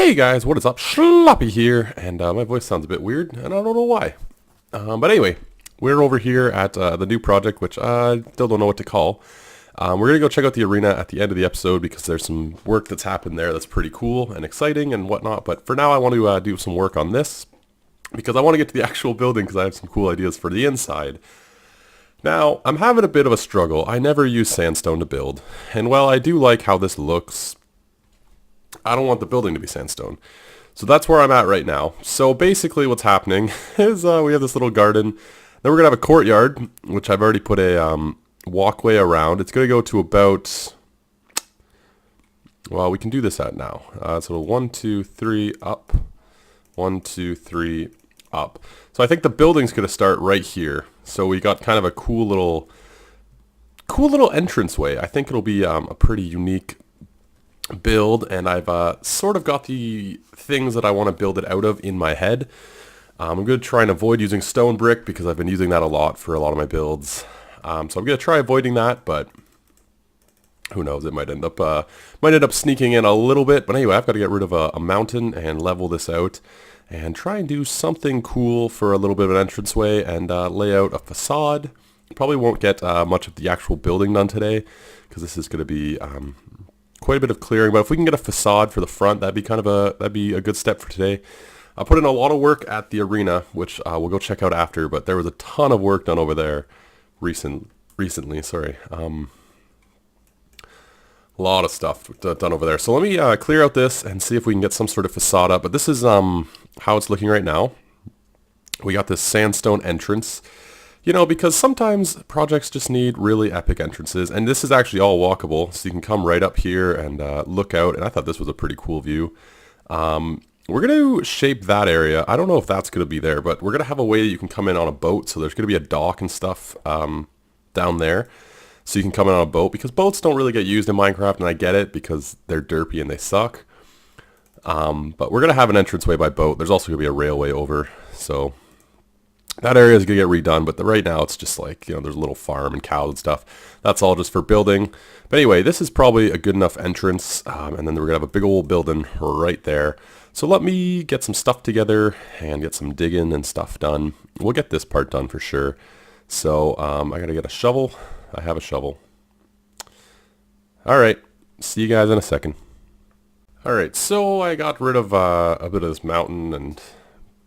Hey guys, what is up? Sloppy here, and my voice sounds a bit weird, and I don't know why. But anyway, we're over here at the new project, which I still don't know what to call. We're going to go check out the arena at the end of the episode because there's some work that's happened there that's pretty cool and exciting and whatnot. But for now, I want to do some work on this because I want to get to the actual building because I have some cool ideas for the inside. Now, I'm having a bit of a struggle. I never use sandstone to build, and while I do like how this looks, I don't want the building to be sandstone. So that's where I'm at right now. So basically what's happening is we have this little garden. Then we're going to have a courtyard, which I've already put a walkway around. It's going to go to about, well, we can do this at now. So 1, 2, 3, up. 1, 2, 3, up. So I think the building's going to start right here. So we got kind of a cool little entranceway. I think it'll be a pretty unique build, and I've sort of got the things that I want to build it out of in my head. I'm going to try and avoid using stone brick because I've been using that a lot for a lot of my builds. So I'm going to try avoiding that, but who knows, it might end up sneaking in a little bit. But anyway, I've got to get rid of a mountain and level this out and try and do something cool for a little bit of an entranceway and lay out a facade. Probably won't get much of the actual building done today because this is going to be quite a bit of clearing, but if we can get a facade for the front, that'd be a good step for today. I put in a lot of work at the arena, which we'll go check out after, but there was a ton of work done over there recently. Sorry, a lot of stuff done over there. So let me clear out this and see if we can get some sort of facade up. But this is how it's looking right now. We got this sandstone entrance. You know, because sometimes projects just need really epic entrances, and this is actually all walkable, so you can come right up here and look out, and I thought this was a pretty cool view. We're going to shape that area. I don't know if that's going to be there, but we're going to have a way that you can come in on a boat, so there's going to be a dock and stuff down there, so you can come in on a boat, because boats don't really get used in Minecraft, and I get it, because they're derpy and they suck. But we're going to have an entranceway by boat. There's also going to be a railway over, so that area is going to get redone, but right now it's just like, you know, there's a little farm and cows and stuff. That's all just for building. But anyway, this is probably a good enough entrance, and then we're going to have a big old building right there. So let me get some stuff together and get some digging and stuff done. We'll get this part done for sure. So I got to get a shovel. I have a shovel. All right, see you guys in a second. All right, so I got rid of a bit of this mountain and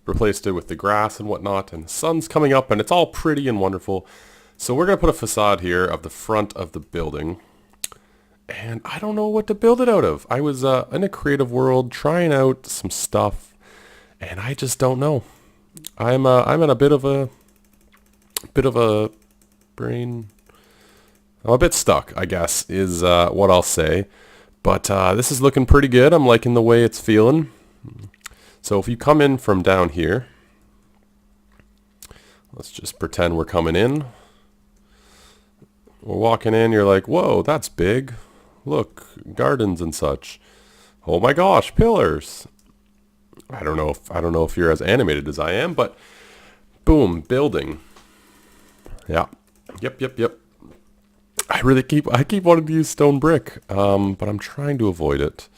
replaced it with the grass and whatnot, and the sun's coming up and it's all pretty and wonderful. So we're going to put a facade here of the front of the building, and I don't know what to build it out of. I was in a creative world trying out some stuff, and I just don't know. I'm in a bit of a brain. I'm a bit stuck, I guess, is what I'll say. But this is looking pretty good. I'm liking the way it's feeling. So if you come in from down here, let's just pretend we're coming in. We're walking in, you're like, whoa, that's big. Look, gardens and such. Oh my gosh, pillars. I don't know if you're as animated as I am, but boom, building. Yeah. Yep. I keep wanting to use stone brick, but I'm trying to avoid it.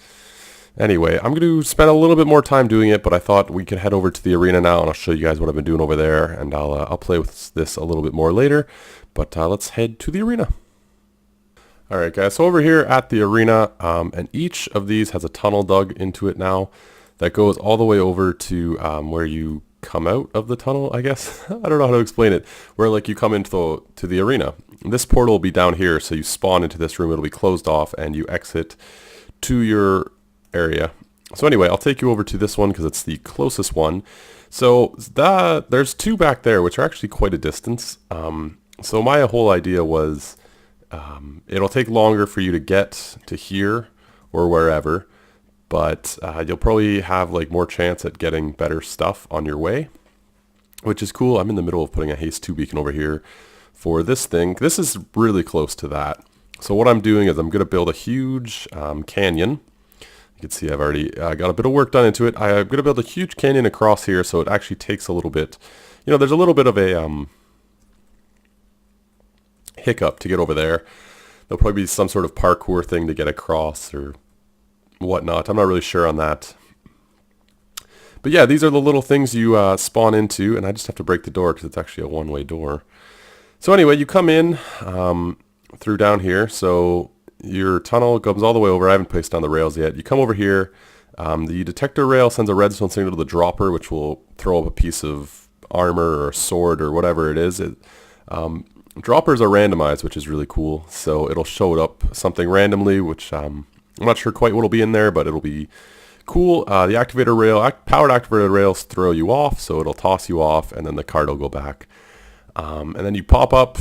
Anyway, I'm going to spend a little bit more time doing it, but I thought we could head over to the arena now, and I'll show you guys what I've been doing over there, and I'll play with this a little bit more later, but let's head to the arena. Alright guys, so over here at the arena, and each of these has a tunnel dug into it now that goes all the way over to where you come out of the tunnel, I guess. I don't know how to explain it, where like you come into the arena. This portal will be down here, so you spawn into this room, it'll be closed off, and you exit to your area. So anyway, I'll take you over to this one because it's the closest one. So there's two back there, which are actually quite a distance. So my whole idea was it'll take longer for you to get to here or wherever, but you'll probably have like more chance at getting better stuff on your way, which is cool. I'm in the middle of putting a haste 2 beacon over here for this thing. This is really close to that. So what I'm doing is I'm going to build a huge canyon. You can see I've already got a bit of work done into it. I'm going to build a huge canyon across here, so it actually takes a little bit, you know, there's a little bit of a hiccup to get over there. There'll probably be some sort of parkour thing to get across or whatnot. I'm not really sure on that. But yeah, these are the little things you spawn into, and I just have to break the door because it's actually a one-way door. So anyway, you come in through down here. So your tunnel comes all the way over. I haven't placed down the rails yet. You come over here. The detector rail sends a redstone signal to the dropper, which will throw up a piece of armor or a sword or whatever it is. Droppers are randomized, which is really cool. So it'll show up something randomly, which I'm not sure quite what will be in there, but it'll be cool. The activator rail, powered activator rails throw you off, so it'll toss you off, and then the card will go back. And then you pop up.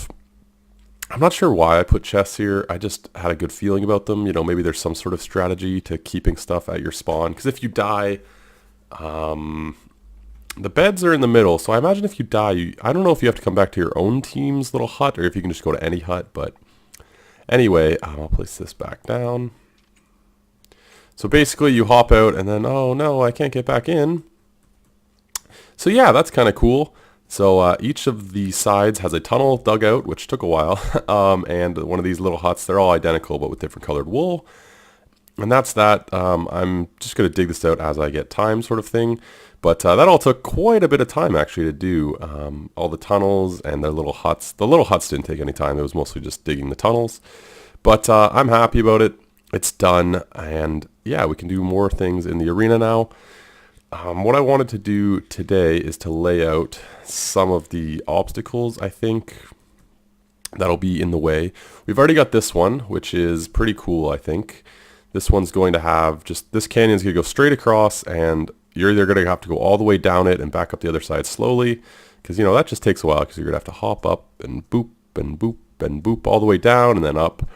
I'm not sure why I put chests here. I just had a good feeling about them. You know, maybe there's some sort of strategy to keeping stuff at your spawn. Because if you die, the beds are in the middle. So I imagine if you die, I don't know if you have to come back to your own team's little hut or if you can just go to any hut. But anyway, I'll place this back down. So basically you hop out and then, oh no, I can't get back in. So yeah, that's kind of cool. So each of the sides has a tunnel dug out, which took a while, and one of these little huts. They're all identical, but with different colored wool. And that's that. I'm just going to dig this out as I get time sort of thing. But that all took quite a bit of time, actually, to do. All the tunnels and their little huts. The little huts didn't take any time. It was mostly just digging the tunnels. But I'm happy about it. It's done. And yeah, we can do more things in the arena now. What I wanted to do today is to lay out some of the obstacles, I think, that'll be in the way. We've already got this one, which is pretty cool, I think. This one's going to have just, this canyon's going to go straight across, and you're either going to have to go all the way down it and back up the other side slowly, because, you know, that just takes a while, because you're going to have to hop up and boop and boop and boop all the way down and then up.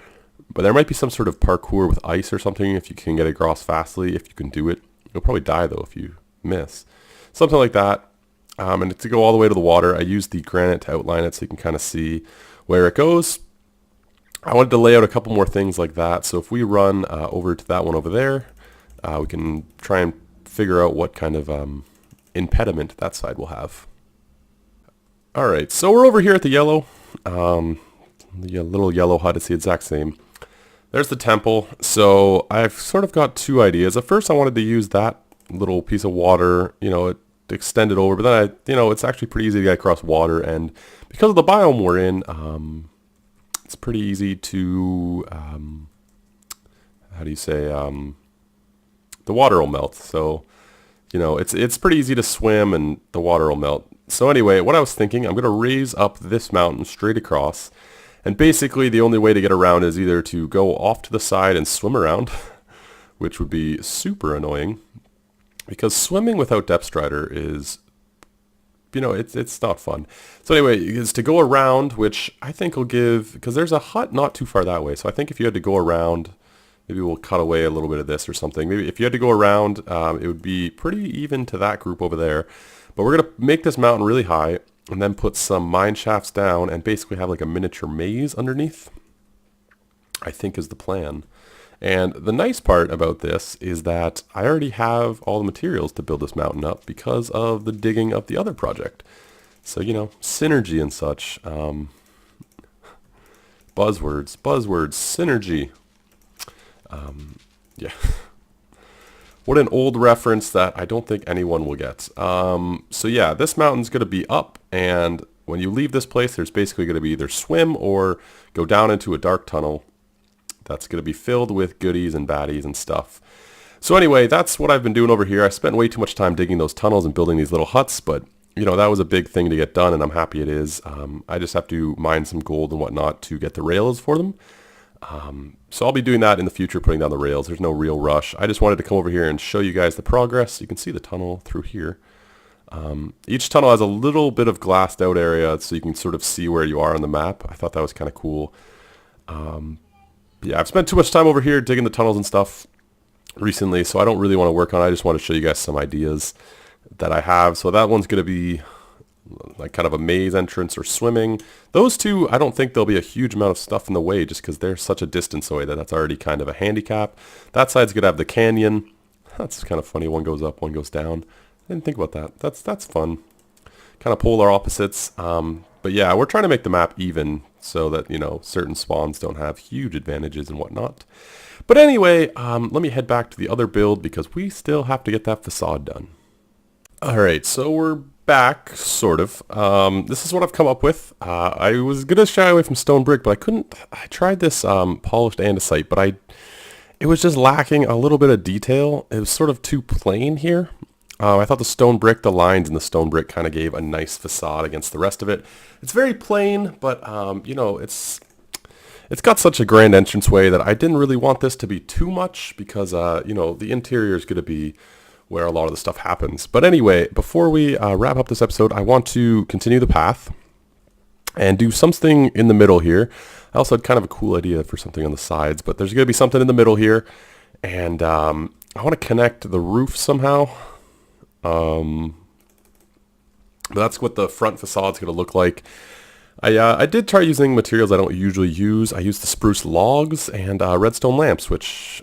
But there might be some sort of parkour with ice or something if you can get across fastly, if you can do it. You'll probably die, though, if you miss. Something like that. And to go all the way to the water, I used the granite to outline it so you can kind of see where it goes. I wanted to lay out a couple more things like that. So if we run over to that one over there, we can try and figure out what kind of impediment that side will have. Alright, so we're over here at the yellow. The little yellow hut, it's the exact same. There's the temple. So I've sort of got two ideas. At first I wanted to use that little piece of water, you know, it extended over, but then it's actually pretty easy to get across water, and because of the biome we're in, it's pretty easy to, how do you say, the water will melt, so, you know, it's pretty easy to swim and the water will melt. So anyway, what I was thinking, I'm going to raise up this mountain straight across, and basically the only way to get around is either to go off to the side and swim around, which would be super annoying. Because swimming without depth strider is, you know, it's not fun. So anyway, is to go around, which I think will give, because there's a hut not too far that way. So I think if you had to go around, maybe we'll cut away a little bit of this or something. Maybe if you had to go around, it would be pretty even to that group over there. But we're going to make this mountain really high and then put some mine shafts down and basically have like a miniature maze underneath, I think is the plan. And the nice part about this is that I already have all the materials to build this mountain up because of the digging of the other project. So, you know, synergy and such. Buzzwords, synergy. Yeah. What an old reference that I don't think anyone will get. So yeah, this mountain's going to be up, and when you leave this place, there's basically going to be either swim or go down into a dark tunnel that's going to be filled with goodies and baddies and stuff. So anyway, that's what I've been doing over here. I spent way too much time digging those tunnels and building these little huts, but you know, that was a big thing to get done, and I'm happy it is. I just have to mine some gold and whatnot to get the rails for them. So I'll be doing that in the future, putting down the rails. There's no real rush. I just wanted to come over here and show you guys the progress. You can see the tunnel through here. Each tunnel has a little bit of glassed out area so you can sort of see where you are on the map. I thought that was kind of cool. Yeah, I've spent too much time over here digging the tunnels and stuff recently, so I don't really want to work on it. I just want to show you guys some ideas that I have. So that one's going to be like kind of a maze entrance or swimming. Those two, I don't think there'll be a huge amount of stuff in the way just because they're such a distance away that that's already kind of a handicap. That side's going to have the canyon. That's kind of funny. One goes up, one goes down. I didn't think about that. That's fun. Kind of polar opposites. But yeah, we're trying to make the map even so that, you know, certain spawns don't have huge advantages and whatnot. But anyway, let me head back to the other build because we still have to get that facade done. Alright, so we're back, sort of. This is what I've come up with. I was gonna shy away from stone brick, but I couldn't. I tried this polished andesite, but it was just lacking a little bit of detail. It was sort of too plain here. I thought the stone brick, the lines in the stone brick kind of gave a nice facade against the rest of it. It's very plain, but it's got such a grand entranceway that I didn't really want this to be too much because, the interior is going to be where a lot of the stuff happens. But anyway, before we wrap up this episode, I want to continue the path and do something in the middle here. I also had kind of a cool idea for something on the sides, but there's going to be something in the middle here. And I want to connect the roof somehow. But that's what the front facade's going to look like. I did try using materials I don't usually use. I used the spruce logs and redstone lamps, which,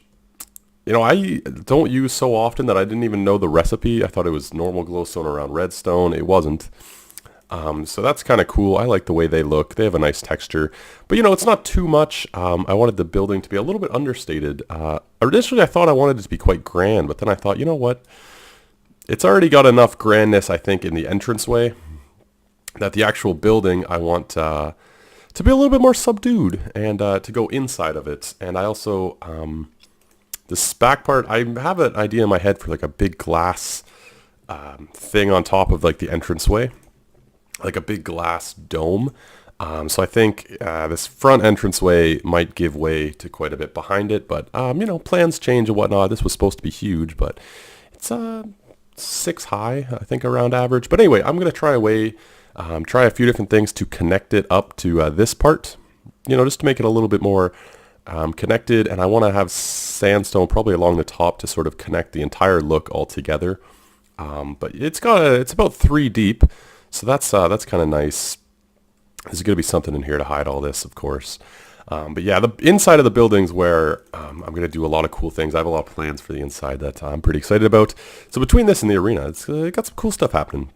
I don't use so often that I didn't even know the recipe. I thought it was normal glowstone around redstone. It wasn't. So that's kind of cool. I like the way they look. They have a nice texture. But, it's not too much. I wanted the building to be a little bit understated. Initially, I thought I wanted it to be quite grand, but then I thought, you know what? It's already got enough grandness, I think, in the entranceway that the actual building I want to be a little bit more subdued and to go inside of it. And I also, this back part, I have an idea in my head for like a big glass thing on top of like the entranceway, like a big glass dome. So I think this front entranceway might give way to quite a bit behind it, but plans change and whatnot. This was supposed to be huge, but it's 6 high, I think, around average. But anyway, I'm going to try a few different things to connect it up to this part, just to make it a little bit more connected. And I want to have sandstone probably along the top to sort of connect the entire look all together. But it's about 3 deep, so that's kind of nice. There's going to be something in here to hide all this, of course. But yeah, the inside of the building's where I'm going to do a lot of cool things. I have a lot of plans for the inside that I'm pretty excited about. So between this and the arena, it's got some cool stuff happening.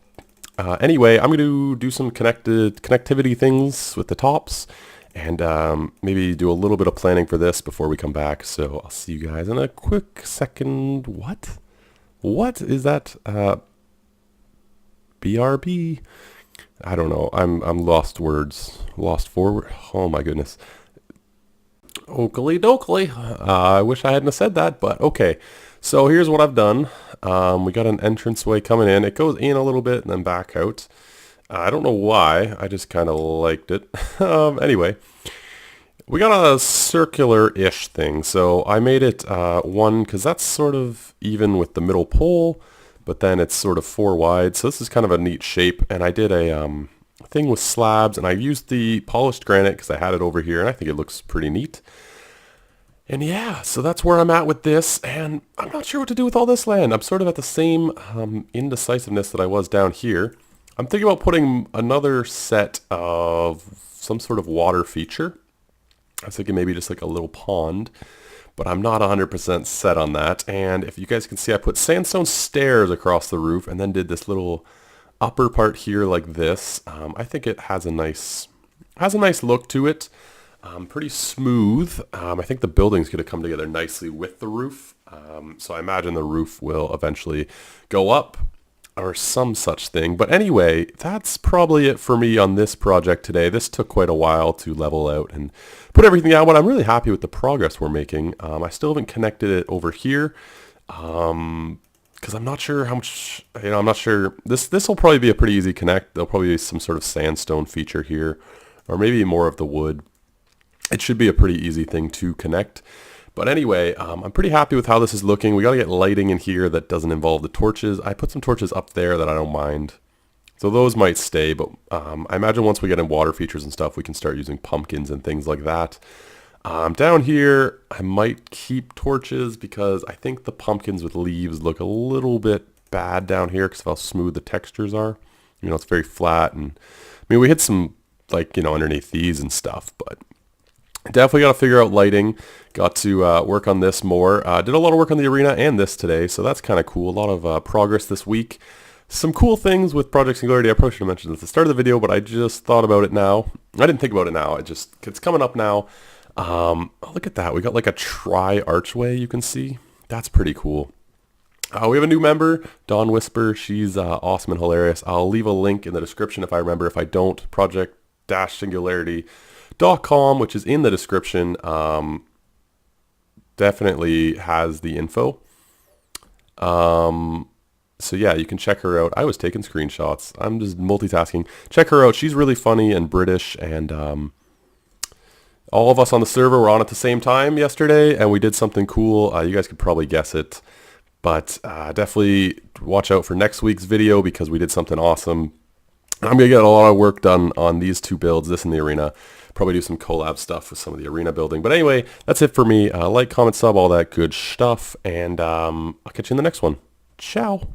Anyway, I'm going to do some connectivity things with the tops and maybe do a little bit of planning for this before we come back. So I'll see you guys in a quick second. What? What is that? BRB? I don't know. I'm lost words. Lost forward. Oh my goodness. Oakley dokley. I wish I hadn't have said that, but okay. So here's what I've done. We got an entranceway coming in. It goes in a little bit and then back out. I don't know why. I just kind of liked it. Anyway, we got a circular-ish thing. So I made it one because that's sort of even with the middle pole, but then it's sort of 4 wide. So this is kind of a neat shape. And I did a thing with slabs, and I used the polished granite because I had it over here, and I think it looks pretty neat. And yeah, so that's where I'm at with this, and I'm not sure what to do with all this land. I'm sort of at the same indecisiveness that I was down here. I'm thinking about putting another set of some sort of water feature. I was thinking maybe just like a little pond, but I'm not 100% set on that. And if you guys can see, I put sandstone stairs across the roof and then did this little upper part here like this. I think it has a nice look to it. Pretty smooth. I think the building's going to come together nicely with the roof. So I imagine the roof will eventually go up or some such thing. But anyway, that's probably it for me on this project today. This took quite a while to level out and put everything out, but I'm really happy with the progress we're making. I still haven't connected it over here. Because I'm not sure how much, I'm not sure. This will probably be a pretty easy connect. There'll probably be some sort of sandstone feature here, or maybe more of the wood. It should be a pretty easy thing to connect. But anyway, I'm pretty happy with how this is looking. We got to get lighting in here that doesn't involve the torches. I put some torches up there that I don't mind. So those might stay, but I imagine once we get in water features and stuff, we can start using pumpkins and things like that. Down here, I might keep torches because I think the pumpkins with leaves look a little bit bad down here because of how smooth the textures are. It's very flat, and I mean, we hit some, underneath these and stuff, but definitely got to figure out lighting. Got to work on this more. Did a lot of work on the arena and this today, so that's kind of cool. A lot of progress this week. Some cool things with Project Singularity. I probably should have mentioned this at the start of the video, but I just thought about it now. I didn't think about it now. It's coming up now. Look at that. We got like a tri-archway, you can see. That's pretty cool. We have a new member, Dawn Whisper. She's awesome and hilarious. I'll leave a link in the description if I remember. If I don't, project-singularity.com, which is in the description, definitely has the info. So yeah, you can check her out. I was taking screenshots. I'm just multitasking. Check her out. She's really funny and British, and all of us on the server were on at the same time yesterday, and we did something cool. You guys could probably guess it, but definitely watch out for next week's video because we did something awesome. I'm going to get a lot of work done on these two builds, this and the arena. Probably do some collab stuff with some of the arena building. But anyway, that's it for me. Like, comment, sub, all that good stuff, and I'll catch you in the next one. Ciao.